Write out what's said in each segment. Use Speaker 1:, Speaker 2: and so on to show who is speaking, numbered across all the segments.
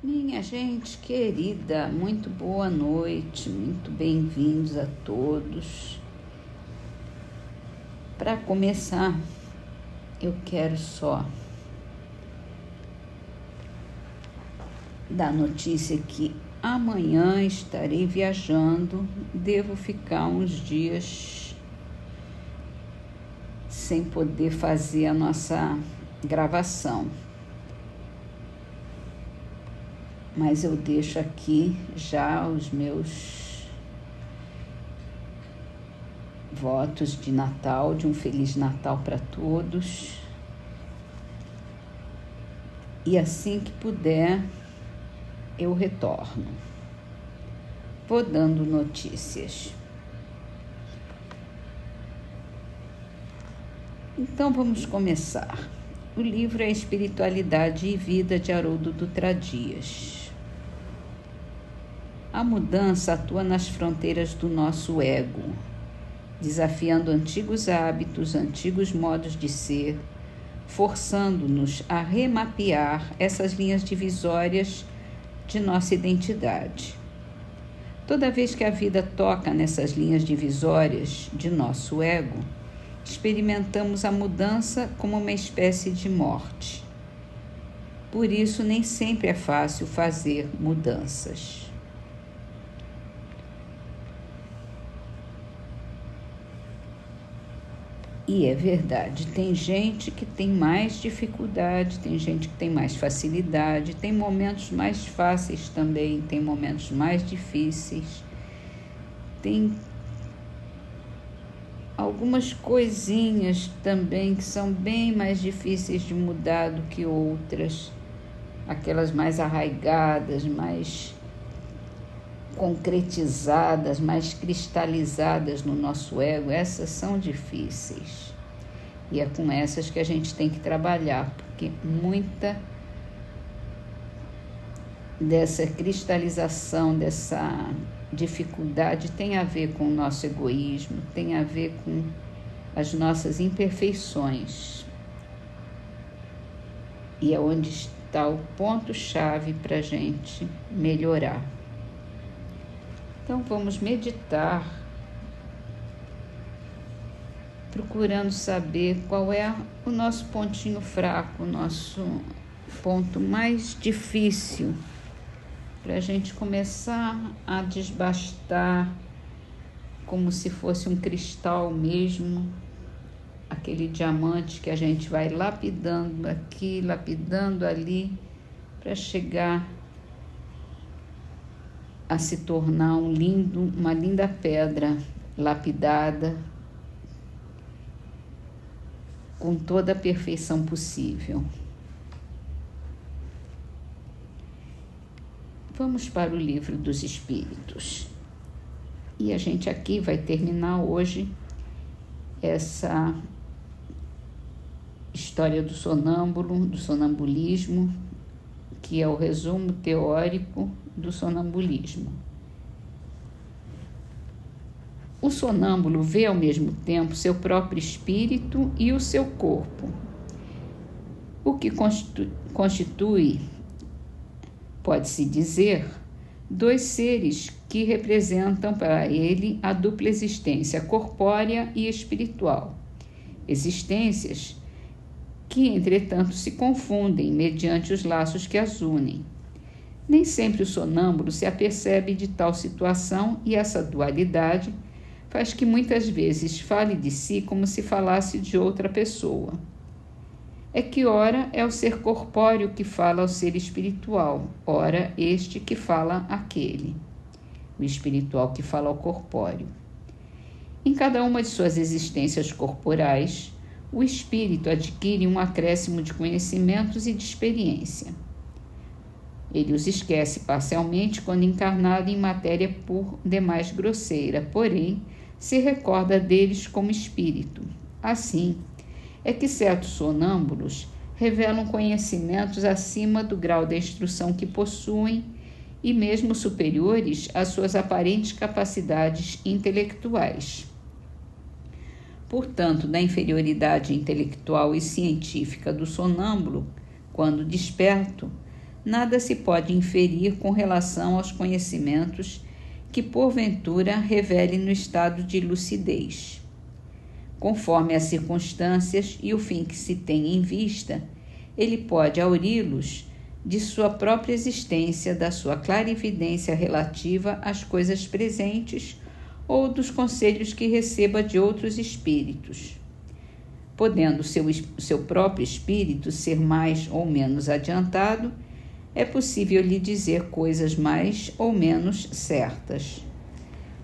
Speaker 1: Minha gente querida, muito boa noite, muito bem-vindos a todos. Para começar, eu quero só dar notícia que amanhã estarei viajando, devo ficar uns dias sem poder fazer a nossa gravação. Mas eu deixo aqui já os meus votos de Natal, de um Feliz Natal para todos. E assim que puder, eu retorno. Vou dando notícias. Então vamos começar. O livro é Espiritualidade e Vida, de Haroldo Dutra Dias. A mudança atua nas fronteiras do nosso ego, desafiando antigos hábitos, antigos modos de ser, forçando-nos a remapear essas linhas divisórias de nossa identidade. Toda vez que a vida toca nessas linhas divisórias de nosso ego, experimentamos a mudança como uma espécie de morte. Por isso, nem sempre é fácil fazer mudanças. E é verdade, tem gente que tem mais dificuldade, tem gente que tem mais facilidade, tem momentos mais fáceis também, tem momentos mais difíceis. Tem algumas coisinhas também que são bem mais difíceis de mudar do que outras, aquelas mais arraigadas, mais concretizadas, mais cristalizadas no nosso ego, essas são difíceis. E é com essas que a gente tem que trabalhar, porque muita dessa cristalização, dessa dificuldade tem a ver com o nosso egoísmo, tem a ver com as nossas imperfeições. E é onde está o ponto-chave para a gente melhorar. Então vamos meditar, procurando saber qual é o nosso pontinho fraco, o nosso ponto mais difícil, para a gente começar a desbastar como se fosse um cristal mesmo, aquele diamante que a gente vai lapidando aqui, lapidando ali, para chegar a se tornar uma linda pedra lapidada com toda a perfeição possível. Vamos para o Livro dos Espíritos. E a gente aqui vai terminar hoje essa história do sonâmbulo, do sonambulismo, que é o resumo teórico do sonambulismo. O sonâmbulo vê ao mesmo tempo seu próprio espírito e o seu corpo, o que constitui, pode-se dizer, dois seres que representam para ele a dupla existência corpórea e espiritual, existências que, entretanto, se confundem mediante os laços que as unem. Nem sempre o sonâmbulo se apercebe de tal situação e essa dualidade faz que muitas vezes fale de si como se falasse de outra pessoa. É que ora é o ser corpóreo que fala ao ser espiritual, ora este que fala àquele, o espiritual que fala ao corpóreo. Em cada uma de suas existências corporais, o espírito adquire um acréscimo de conhecimentos e de experiência. Ele os esquece parcialmente quando encarnado em matéria por demais grosseira, porém, se recorda deles como espírito. Assim, é que certos sonâmbulos revelam conhecimentos acima do grau da instrução que possuem e mesmo superiores às suas aparentes capacidades intelectuais. Portanto, da inferioridade intelectual e científica do sonâmbulo, quando desperto, nada se pode inferir com relação aos conhecimentos que porventura revele no estado de lucidez. Conforme as circunstâncias e o fim que se tem em vista, ele pode auri-los de sua própria existência, da sua clarividência relativa às coisas presentes ou dos conselhos que receba de outros espíritos. Podendo seu próprio espírito ser mais ou menos adiantado, é possível lhe dizer coisas mais ou menos certas.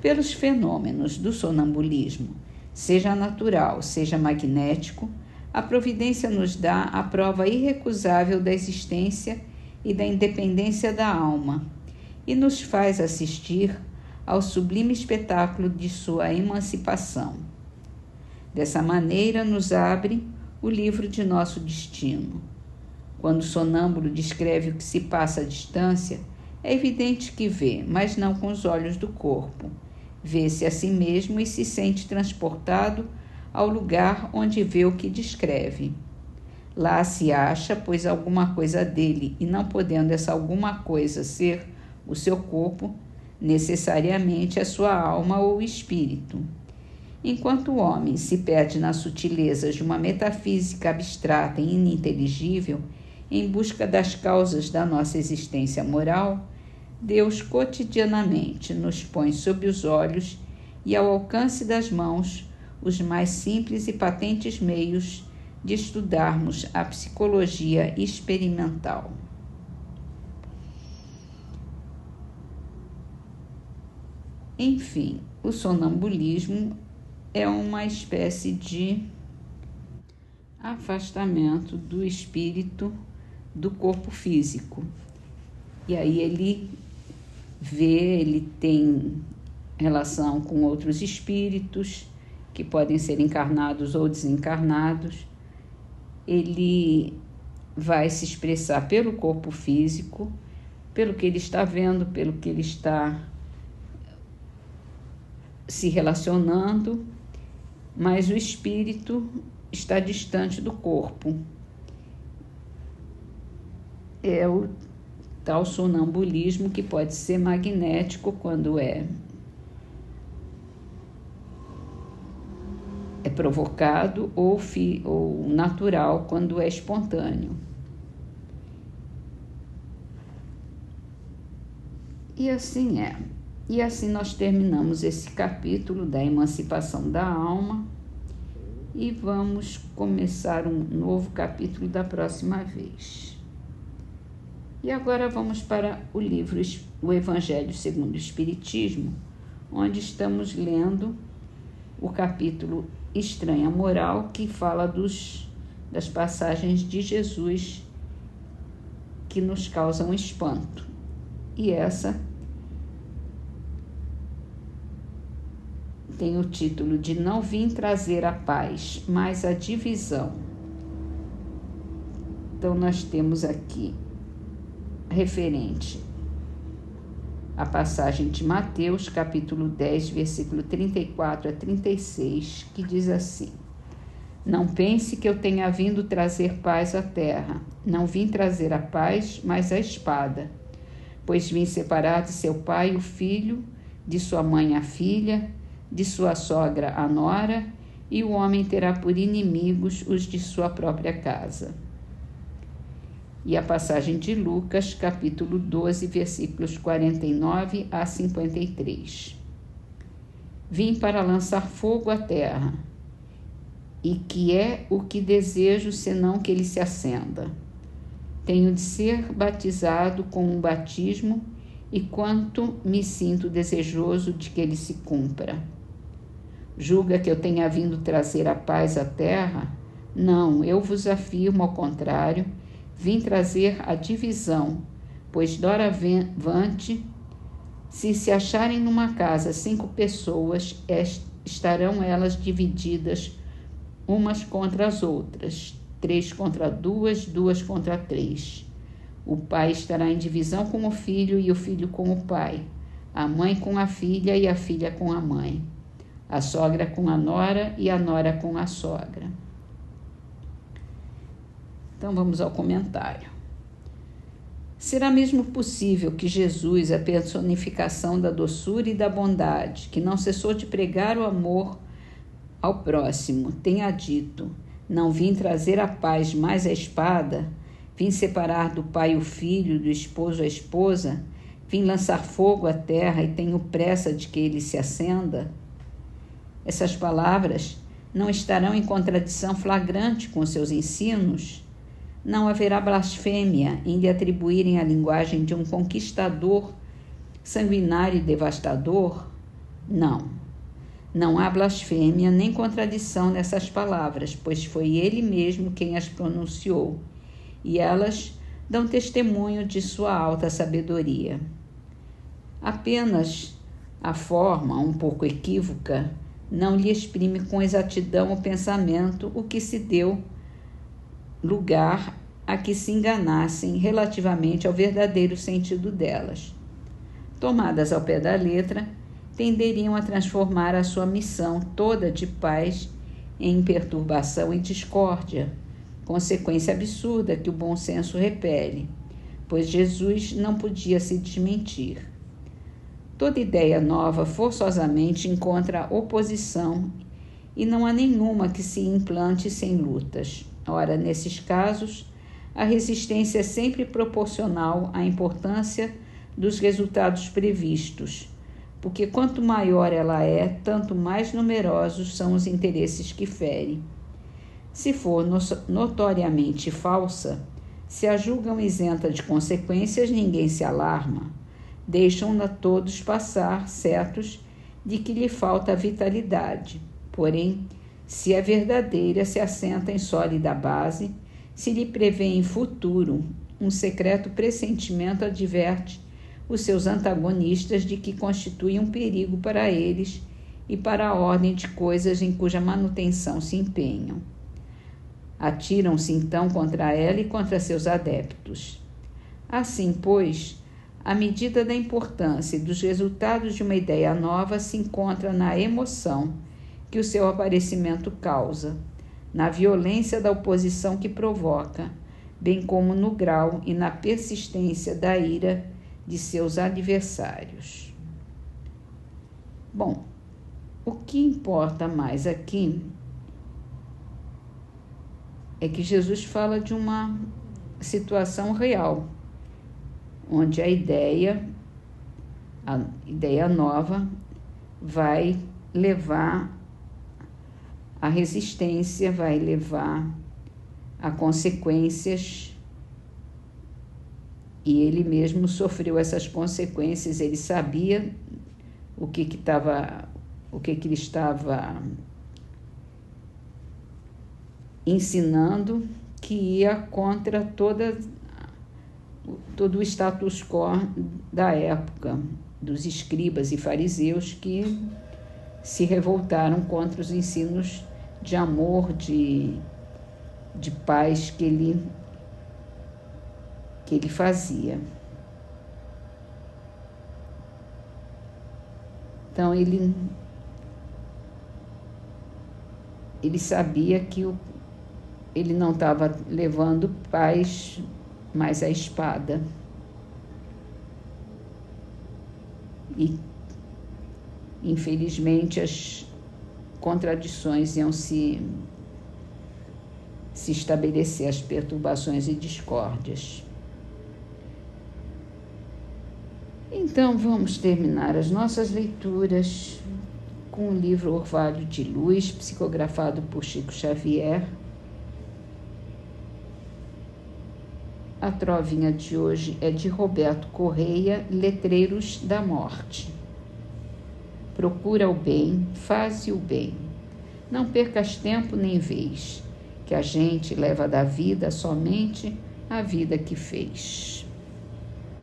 Speaker 1: Pelos fenômenos do sonambulismo, seja natural, seja magnético, a providência nos dá a prova irrecusável da existência e da independência da alma, e nos faz assistir ao sublime espetáculo de sua emancipação. Dessa maneira, nos abre o livro de nosso destino. Quando o sonâmbulo descreve o que se passa à distância, é evidente que vê, mas não com os olhos do corpo. Vê-se a si mesmo e se sente transportado ao lugar onde vê o que descreve. Lá se acha, pois, alguma coisa dele, e não podendo essa alguma coisa ser o seu corpo, necessariamente a sua alma ou espírito. Enquanto o homem se perde nas sutilezas de uma metafísica abstrata e ininteligível, em busca das causas da nossa existência moral, Deus cotidianamente nos põe sob os olhos e ao alcance das mãos os mais simples e patentes meios de estudarmos a psicologia experimental. Enfim, o sonambulismo é uma espécie de afastamento do espírito do corpo físico. E aí ele tem relação com outros espíritos que podem ser encarnados ou desencarnados. Ele vai se expressar pelo corpo físico, pelo que ele está vendo, pelo que ele está se relacionando, mas o espírito está distante do corpo. É o tal sonambulismo que pode ser magnético quando é provocado ou natural quando é espontâneo. E assim é. E assim nós terminamos esse capítulo da emancipação da alma e vamos começar um novo capítulo da próxima vez. E agora vamos para o livro O Evangelho segundo o Espiritismo, onde estamos lendo o capítulo Estranha Moral, que fala das passagens de Jesus que nos causam espanto. E essa tem o título de Não Vim Trazer a Paz, mas a Divisão. Então, nós temos aqui referente a passagem de Mateus, capítulo 10, versículo 34 a 36, que diz assim: Não pense que eu tenha vindo trazer paz à terra. Não vim trazer a paz, mas a espada. Pois vim separar de seu pai o filho, de sua mãe a filha, de sua sogra a nora, e o homem terá por inimigos os de sua própria casa. E a passagem de Lucas, capítulo 12, versículos 49 a 53. Vim para lançar fogo à terra, e que é o que desejo, senão que ele se acenda. Tenho de ser batizado com um batismo, e quanto me sinto desejoso de que ele se cumpra. Julga que eu tenha vindo trazer a paz à terra? Não, eu vos afirmo ao contrário, vim trazer a divisão, pois doravante, se acharem numa casa 5 pessoas, estarão elas divididas umas contra as outras, 3 contra 2, 2 contra 3. O pai estará em divisão com o filho e o filho com o pai, a mãe com a filha e a filha com a mãe, a sogra com a nora e a nora com a sogra. Então vamos ao comentário. Será mesmo possível que Jesus, a personificação da doçura e da bondade, que não cessou de pregar o amor ao próximo, tenha dito: não vim trazer a paz, mas a espada? Vim separar do pai o filho, do esposo a esposa? Vim lançar fogo à terra e tenho pressa de que ele se acenda? Essas palavras não estarão em contradição flagrante com seus ensinos? Não haverá blasfêmia em lhe atribuírem a linguagem de um conquistador sanguinário e devastador? Não. Não há blasfêmia nem contradição nessas palavras, pois foi ele mesmo quem as pronunciou, e elas dão testemunho de sua alta sabedoria. Apenas a forma, um pouco equívoca, não lhe exprime com exatidão o pensamento, o que se deu lugar a que se enganassem relativamente ao verdadeiro sentido delas. Tomadas ao pé da letra, tenderiam a transformar a sua missão toda de paz em perturbação e discórdia, consequência absurda que o bom senso repele, pois Jesus não podia se desmentir. Toda ideia nova forçosamente encontra oposição e não há nenhuma que se implante sem lutas. Ora, nesses casos, a resistência é sempre proporcional à importância dos resultados previstos, porque quanto maior ela é, tanto mais numerosos são os interesses que fere. Se for notoriamente falsa, se a julgam isenta de consequências, ninguém se alarma. Deixam-na todos passar, certos de que lhe falta a vitalidade. Porém, se é verdadeira, se assenta em sólida base, se lhe prevê em futuro, um secreto pressentimento adverte os seus antagonistas de que constitui um perigo para eles e para a ordem de coisas em cuja manutenção se empenham. Atiram-se então contra ela e contra seus adeptos. Assim, pois, a medida da importância e dos resultados de uma ideia nova se encontra na emoção que o seu aparecimento causa, na violência da oposição que provoca, bem como no grau e na persistência da ira de seus adversários. Bom, o que importa mais aqui é que Jesus fala de uma situação real, onde a ideia nova vai levar a resistência, vai levar a consequências, e ele mesmo sofreu essas consequências. Ele sabia o que ele estava ensinando, que ia contra todo o status quo da época, dos escribas e fariseus que se revoltaram contra os ensinos de amor, de paz que ele fazia. Então ele sabia que ele não estava levando paz, mas a espada. E, infelizmente, as contradições iam se estabelecer, as perturbações e discórdias. Então, vamos terminar as nossas leituras com o livro Orvalho de Luz, psicografado por Chico Xavier. A trovinha de hoje é de Roberto Correia, Letreiros da Morte. Procura o bem, faze o bem. Não percas tempo nem vez, que a gente leva da vida somente a vida que fez.